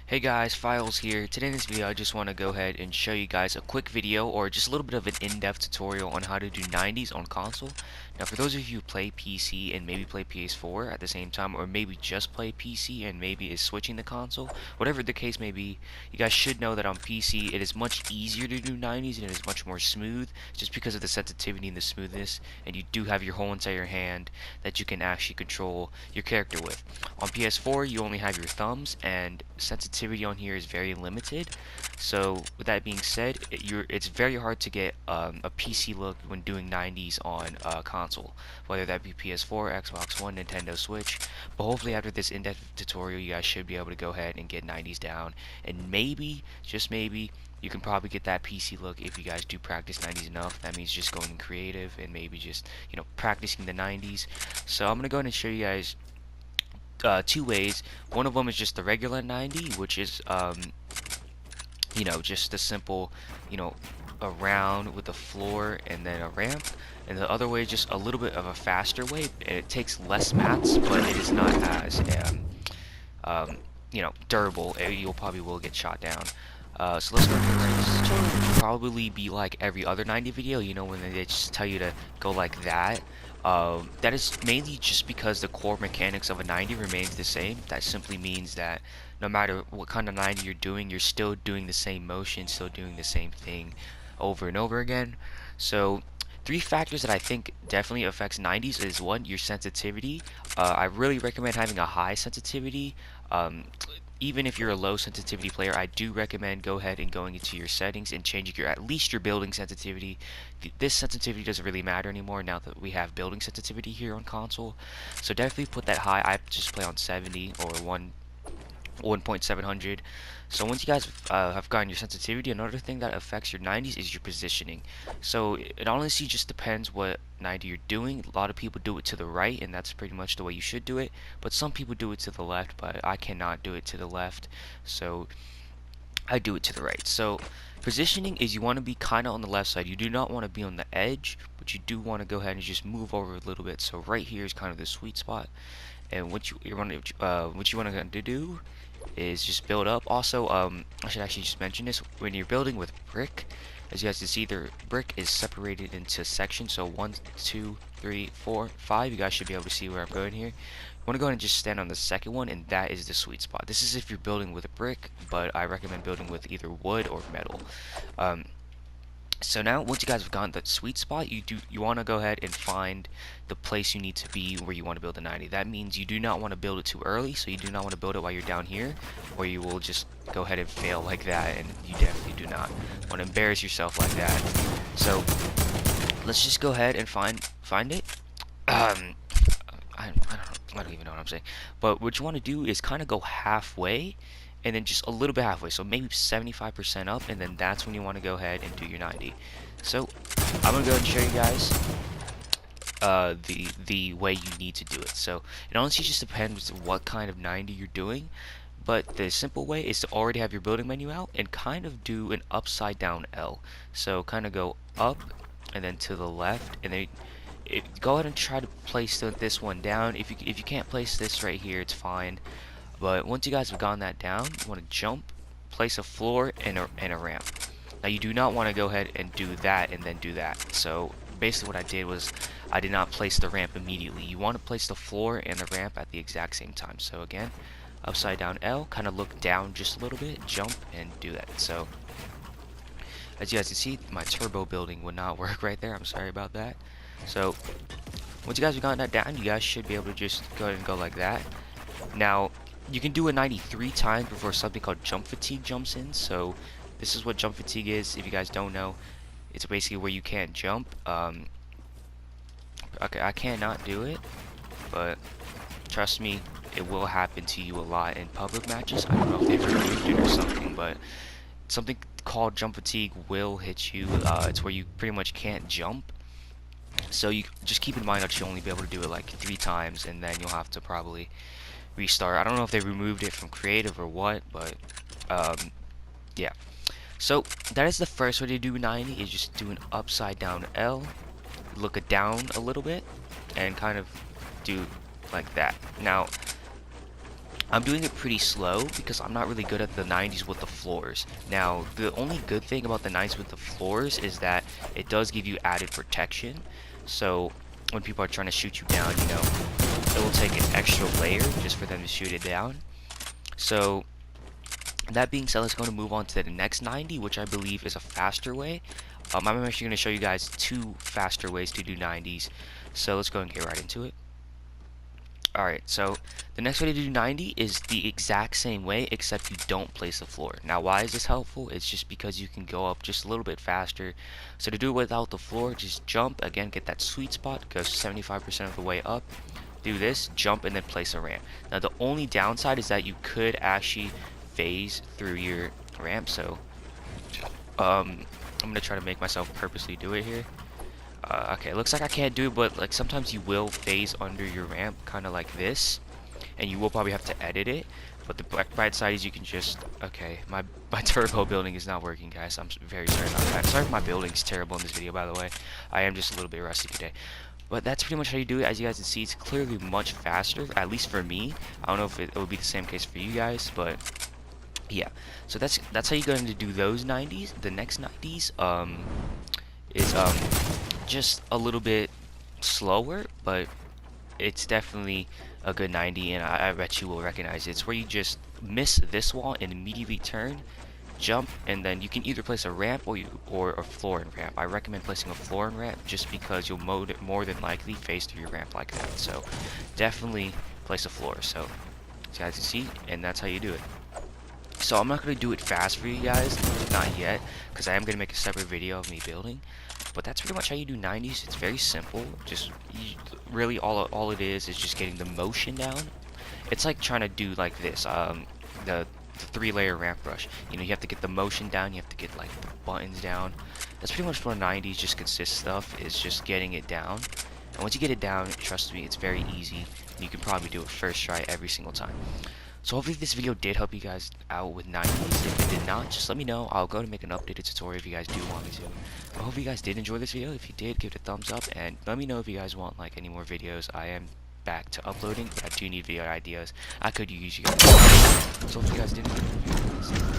Hey guys, Files here. Today in this video I just want to go ahead and show you guys a quick video or just a little bit of an in-depth tutorial on how to do 90s on console. Now for those of you who play PC and maybe play PS4 at the same time, or maybe just play PC and maybe is switching the console, whatever the case may be, you guys should know that on PC it is much easier to do 90s and it is much more smooth just because of the sensitivity and the smoothness, and you do have your whole entire hand that you can actually control your character with. On PS4 you only have your thumbs and sensitivity on here is very limited. So with that being said, it's very hard to get a PC look when doing 90s on console, whether that be PS4, Xbox One, Nintendo Switch. But hopefully after this in-depth tutorial you guys should be able to go ahead and get 90s down, and maybe, just maybe, you can probably get that PC look if you guys do practice 90s enough. That means just going creative and maybe just, practicing the 90s. So I'm gonna go ahead and show you guys two ways. One of them is just the regular 90, which is just a simple, a round with a floor and then a ramp. And the other way is just a little bit of a faster way, and it takes less mats, but it is not as durable. You'll probably will get shot down. So let's go through this tutorial. It'll probably be like every other 90 video, when they just tell you to go like that. That is mainly just because the core mechanics of a 90 remains the same. That simply means that no matter what kind of 90 you're doing, you're still doing the same motion, still doing the same thing over and over again. So three factors that I think definitely affects 90s is one, your sensitivity. I really recommend having a high sensitivity. Even if you're a low sensitivity player, I do recommend go ahead and going into your settings and changing at least your building sensitivity. This sensitivity doesn't really matter anymore now that we have building sensitivity here on console. So definitely put that high. I just play on 70 or 1.700. So once you guys have gotten your sensitivity, another thing that affects your 90s is your positioning. So it honestly just depends what 90 you're doing. A lot of people do it to the right, and that's pretty much the way you should do it. But some people do it to the left, but I cannot do it to the left. So I do it to the right. So positioning is you want to be kind of on the left side. You do not want to be on the edge, but you do want to go ahead and just move over a little bit. So right here is kind of the sweet spot. And what you want to do is just build up. Also, I should actually just mention this: when you're building with brick, as you guys can see, the brick is separated into sections. So 1, 2, 3, 4, 5. You guys should be able to see where I'm going here. You want to go ahead and just stand on the second one, and that is the sweet spot. This is if you're building with a brick, but I recommend building with either wood or metal. So now, once you guys have gotten that sweet spot, you want to go ahead and find the place you need to be where you want to build a 90. That means you do not want to build it too early, so you do not want to build it while you're down here, or you will just go ahead and fail like that, and you definitely do not want to embarrass yourself like that. So let's just go ahead and find it. I don't even know what I'm saying. But what you want to do is kind of go halfway, and then just a little bit halfway, so maybe 75% up, and then that's when you want to go ahead and do your 90. So I'm gonna go ahead and show you guys the way you need to do it. So it honestly just depends what kind of 90 you're doing, but the simple way is to already have your building menu out and kind of do an upside down L. So kind of go up and then to the left, and then go ahead and try to place this one down. If you can't place this right here, it's fine. But once you guys have gotten that down, you want to jump, place a floor, and a ramp. Now you do not want to go ahead and do that and then do that. So basically what I did was I did not place the ramp immediately. You want to place the floor and the ramp at the exact same time. So again, upside down L, kind of look down just a little bit, jump, and do that. So as you guys can see, my turbo building would not work right there. I'm sorry about that. So once you guys have gotten that down, you guys should be able to just go ahead and go like that. Now you can do a 93 times before something called jump fatigue jumps in. So this is what jump fatigue is. If you guys don't know, it's basically where you can't jump. Okay, I cannot do it, but trust me, it will happen to you a lot in public matches. I don't know if they've removed it or something, but something called jump fatigue will hit you. It's where you pretty much can't jump. So you just keep in mind that you'll only be able to do it like 3 times, and then you'll have to probably restart. I don't know if they removed it from creative or what, but yeah. So that is the first way to do 90, is just do an upside down L, look it down a little bit, and kind of do like that. Now I'm doing it pretty slow because I'm not really good at the 90s with the floors. Now, the only good thing about the 90s with the floors is that it does give you added protection. So when people are trying to shoot you down, you know, it will take an extra layer just for them to shoot it down. So that being said, let's go to move on to the next 90, which I believe is a faster way. I'm actually going to show you guys two faster ways to do 90s. So let's go and get right into it. Alright, so the next way to do 90 is the exact same way, except you don't place the floor. Now, why is this helpful? It's just because you can go up just a little bit faster. So to do it without the floor, just jump, again, get that sweet spot, go 75% of the way up, do this, jump, and then place a ramp. Now, the only downside is that you could actually phase through your ramp, so I'm going to try to make myself purposely do it here. Okay, looks like I can't do it, but like sometimes you will phase under your ramp, kind of like this, and you will probably have to edit it. But the bright side is you can just, okay, my turbo building is not working, guys. I'm very sorry about that. Sorry if my building's terrible in this video, by the way. I am just a little bit rusty today. But that's pretty much how you do it. As you guys can see, it's clearly much faster, at least for me. I don't know if it would be the same case for you guys, but yeah. So that's how you're going to do those 90s. The next 90s is just a little bit slower, but it's definitely a good 90, and I bet you will recognize it. It's where you just miss this wall and immediately turn, jump, and then you can either place a ramp or a floor and ramp. I recommend placing a floor and ramp just because you'll more than likely phase through your ramp like that. So definitely place a floor. So as you guys can see, and that's how you do it. So I'm not going to do it fast for you guys, not yet, because I am going to make a separate video of me building. But that's pretty much how you do 90s. It's very simple. Just really all it is just getting the motion down. It's like trying to do like this, the 3-layer ramp brush. You know, you have to get the motion down. You have to get like the buttons down. That's pretty much what 90s just consists of, is just getting it down. And once you get it down, trust me, it's very easy. You can probably do it first try every single time. So hopefully this video did help you guys out with 90s. If it did not, just let me know. I'll go to make an updated tutorial if you guys do want me to. I hope you guys did enjoy this video. If you did, give it a thumbs up, and let me know if you guys want like any more videos. I am back to uploading, but I do need video ideas. I could use you guys. So if you guys did enjoy the video,